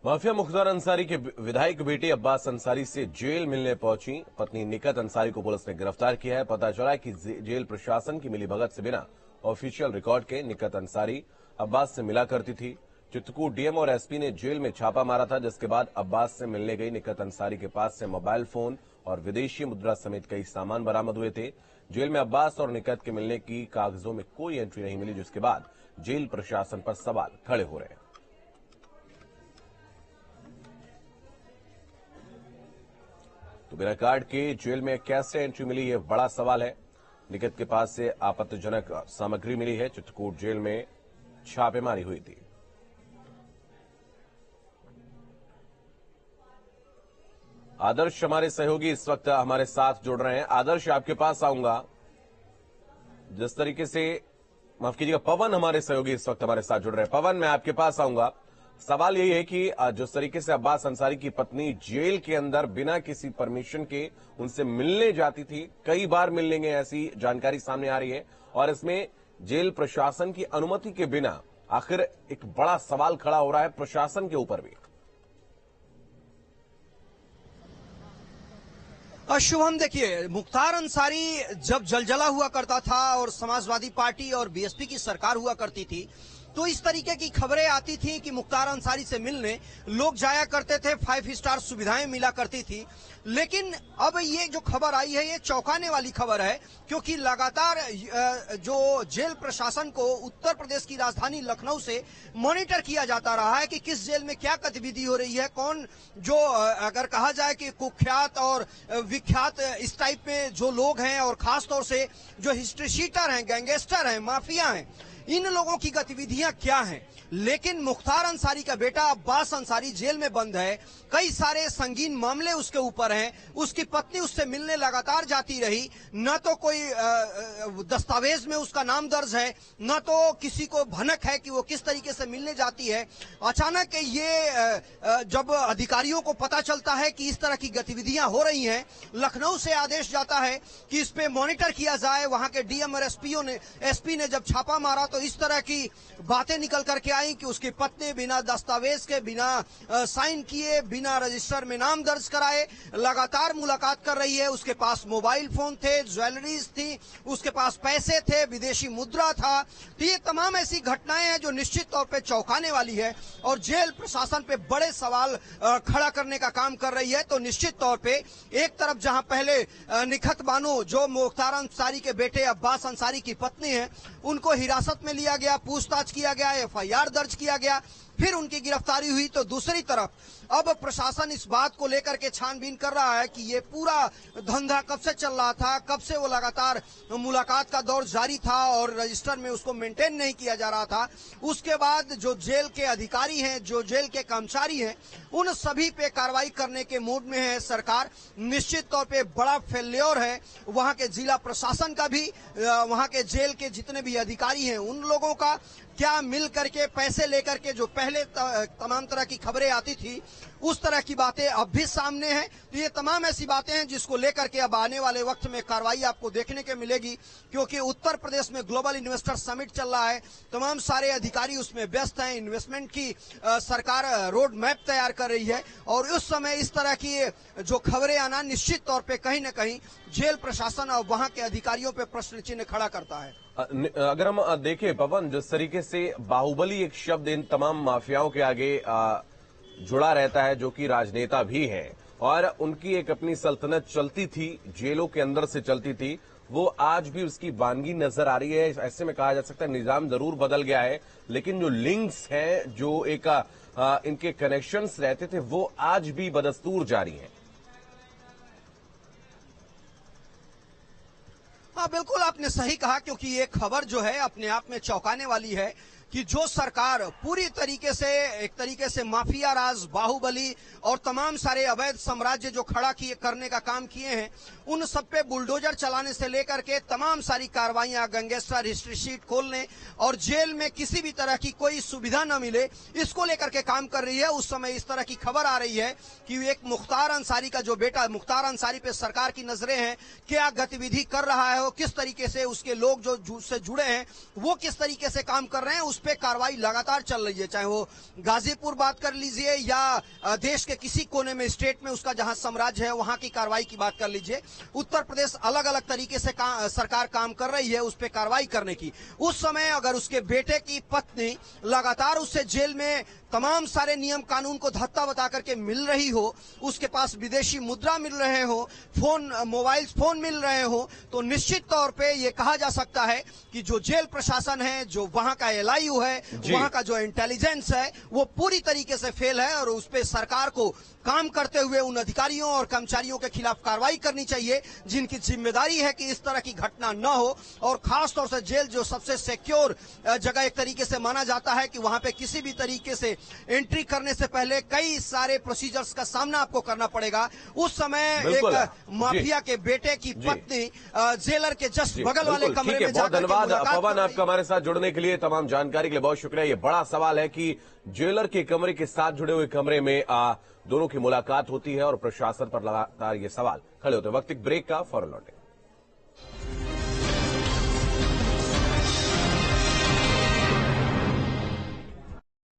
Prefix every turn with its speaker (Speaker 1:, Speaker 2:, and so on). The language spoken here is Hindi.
Speaker 1: माफिया मुख्तार अंसारी के विधायक बेटे अब्बास अंसारी से जेल मिलने पहुंची पत्नी निकत अंसारी को पुलिस ने गिरफ्तार किया है। पता चला है कि जेल प्रशासन की मिलीभगत से बिना ऑफिशियल रिकॉर्ड के निकत अंसारी अब्बास से मिला करती थी। चित्रकूट डीएम और एसपी ने जेल में छापा मारा था, जिसके बाद अब्बास से मिलने गई निकत अंसारी के पास से मोबाइल फोन और विदेशी मुद्रा समेत कई सामान बरामद हुए थे। जेल में अब्बास और निकत के मिलने की कागजों में कोई एंट्री नहीं मिली, जिसके बाद जेल प्रशासन पर सवाल खड़े हो रहे हैं। तो बिना कार्ड के जेल में कैसे एंट्री मिली, यह बड़ा सवाल है। निकत के पास से आपत्तिजनक सामग्री मिली है। चित्रकूट जेल में छापेमारी हुई थी। आदर्श हमारे सहयोगी इस वक्त हमारे साथ जुड़ रहे हैं। आदर्श, आपके पास आऊंगा। जिस तरीके से, माफ कीजिएगा, पवन हमारे सहयोगी इस वक्त हमारे साथ जुड़ रहे हैं। पवन, मैं आपके पास आऊंगा। सवाल यही है कि जिस तरीके से अब्बास अंसारी की पत्नी जेल के अंदर बिना किसी परमिशन के उनसे मिलने जाती थी, कई बार मिलने गए, ऐसी जानकारी सामने आ रही है, और इसमें जेल प्रशासन की अनुमति के बिना आखिर एक बड़ा सवाल खड़ा हो रहा है प्रशासन के ऊपर भी।
Speaker 2: शुभम, देखिए, मुख्तार अंसारी जब जलजला हुआ करता था और समाजवादी पार्टी और बीएसपी की सरकार हुआ करती थी, तो इस तरीके की खबरें आती थी कि मुख्तार अंसारी से मिलने लोग जाया करते थे, 5 स्टार सुविधाएं मिला करती थी। लेकिन अब ये जो खबर आई है, ये चौंकाने वाली खबर है, क्योंकि लगातार जो जेल प्रशासन को उत्तर प्रदेश की राजधानी लखनऊ से मॉनिटर किया जाता रहा है कि किस जेल में क्या गतिविधि हो रही है, कौन जो अगर कहा जाए कि कुख्यात और विख्यात इस टाइप में जो लोग हैं, और खासतौर से जो हिस्ट्री शीटर हैं, गैंगस्टर हैं, माफिया हैं, इन लोगों की गतिविधियां क्या हैं। लेकिन मुख्तार अंसारी का बेटा अब्बास अंसारी जेल में बंद है, कई सारे संगीन मामले उसके ऊपर हैं, उसकी पत्नी उससे मिलने लगातार जाती रही, न तो कोई दस्तावेज में उसका नाम दर्ज है, न तो किसी को भनक है कि वो किस तरीके से मिलने जाती है। अचानक ये जब अधिकारियों को पता चलता है कि इस तरह की गतिविधियां हो रही हैं, लखनऊ से आदेश जाता है कि इस पे मॉनिटर किया जाए। वहां के डीएम और एसपी ने जब छापा मारा तो इस तरह की बातें निकल करके आई कि उसकी पत्नी बिना दस्तावेज के, बिना साइन किए, बिना रजिस्टर में नाम दर्ज कराए लगातार मुलाकात कर रही है। उसके पास मोबाइल फोन थे, ज्वेलरीज थी, उसके पास पैसे थे, विदेशी मुद्रा था। तो ये तमाम ऐसी घटनाएं हैं जो निश्चित तौर पे चौंकाने वाली है और जेल प्रशासन पे बड़े सवाल खड़ा करने का काम कर रही है। तो निश्चित तौर पे एक तरफ जहां पहले निखत बानो, जो मुख्तार अंसारी के बेटे अब्बास अंसारी की पत्नी है, उनको हिरासत में लिया गया, पूछताछ किया गया, एफआईआर दर्ज किया गया, फिर उनकी गिरफ्तारी हुई, तो दूसरी तरफ अब प्रशासन इस बात को लेकर के छानबीन कर रहा है कि ये पूरा धंधा कब से चल रहा था, कब से वो लगातार मुलाकात का दौर जारी था और रजिस्टर में उसको मेंटेन नहीं किया जा रहा था। उसके बाद जो जेल के अधिकारी हैं, जो जेल के कर्मचारी हैं, उन सभी पे कार्रवाई करने के मूड में है सरकार। निश्चित तौर पे बड़ा फेल्योर है वहां के जिला प्रशासन का भी, वहां के जेल के जितने भी अधिकारी हैं उन लोगों का। क्या मिल करके पैसे लेकर के जो पहले तमाम तरह की खबरें आती थी, उस तरह की बातें अब भी सामने हैं। तो ये तमाम ऐसी बातें हैं जिसको लेकर के अब आने वाले वक्त में कार्रवाई आपको देखने को मिलेगी, क्योंकि उत्तर प्रदेश में ग्लोबल इन्वेस्टर समिट चल रहा है, तमाम सारे अधिकारी उसमें व्यस्त हैं, इन्वेस्टमेंट की सरकार रोड मैप तैयार कर रही है, और उस समय इस तरह की जो खबरें आना निश्चित तौर पर कहीं न कहीं जेल प्रशासन और वहां के अधिकारियों पर प्रश्न चिन्ह खड़ा करता है।
Speaker 1: अगर हम देखें पवन, जिस तरीके से बाहुबली एक शब्द इन तमाम माफियाओं के आगे जुड़ा रहता है, जो कि राजनेता भी हैं और उनकी एक अपनी सल्तनत चलती थी, जेलों के अंदर से चलती थी, वो आज भी उसकी वानगी नजर आ रही है। ऐसे में कहा जा सकता है निजाम जरूर बदल गया है, लेकिन जो लिंक्स हैं, जो एक इनके कनेक्शंस रहते थे, वो आज भी बदस्तूर जारी हैं।
Speaker 2: हाँ, बिल्कुल आपने सही कहा, क्योंकि ये खबर जो है अपने आप में चौंकाने वाली है कि जो सरकार पूरी तरीके से, एक तरीके से माफिया राज, बाहुबली और तमाम सारे अवैध साम्राज्य जो खड़ा किए करने का काम किए हैं, उन सब पे बुलडोजर चलाने से लेकर के तमाम सारी कार्रवाइयां, गैंगस्टर हिस्ट्री शीट खोलने और जेल में किसी भी तरह की कोई सुविधा न मिले, इसको लेकर के काम कर रही है। उस समय इस तरह की खबर आ रही है कि एक मुख्तार अंसारी का जो बेटा, मुख्तार अंसारी पे सरकार की नजरें हैं, क्या गतिविधि कर रहा है, वो किस तरीके से उसके लोग जो उससे जुड़े हैं वो किस तरीके से काम कर रहे हैं, उस उस पर कार्रवाई लगातार चल रही है, चाहे वो गाजीपुर बात कर लीजिए या देश के किसी कोने में, स्टेट में उसका जहां साम्राज्य है वहां की कार्रवाई की बात कर लीजिए। उत्तर प्रदेश अलग अलग तरीके से सरकार काम कर रही है उस पर कार्रवाई करने की। उस समय अगर उसके बेटे की पत्नी लगातार उससे जेल में तमाम सारे नियम कानून को धत्ता बता करके मिल रही हो, उसके पास विदेशी मुद्रा मिल रहे हो, मोबाइल फोन मिल रहे हो, तो निश्चित तौर पे ये कहा जा सकता है कि जो जेल प्रशासन है, जो वहां का एलआईयू है, वहां का जो इंटेलिजेंस है, वो पूरी तरीके से फेल है और उस पे सरकार को काम करते हुए उन अधिकारियों और कर्मचारियों के खिलाफ कार्रवाई करनी चाहिए जिनकी जिम्मेदारी है कि इस तरह की घटना न हो। और खास तौर से जेल जो सबसे सिक्योर जगह एक तरीके से माना जाता है कि वहां पे किसी भी तरीके से एंट्री करने से पहले कई सारे प्रोसीजर्स का सामना आपको करना पड़ेगा। उस समय एक माफिया के बेटे की पत्नी जेलर के जस्ट बगल वाले कमरे में
Speaker 1: बहुत धन्यवाद पवन, आपका हमारे साथ जुड़ने के लिए, तमाम जानकारी के लिए बहुत शुक्रिया। ये बड़ा सवाल है कि जेलर के कमरे के साथ जुड़े हुए कमरे में दोनों की मुलाकात होती है और प्रशासन पर लगातार ये सवाल खड़े होते हैं। वक्त एक ब्रेक का, फौरन लौटें।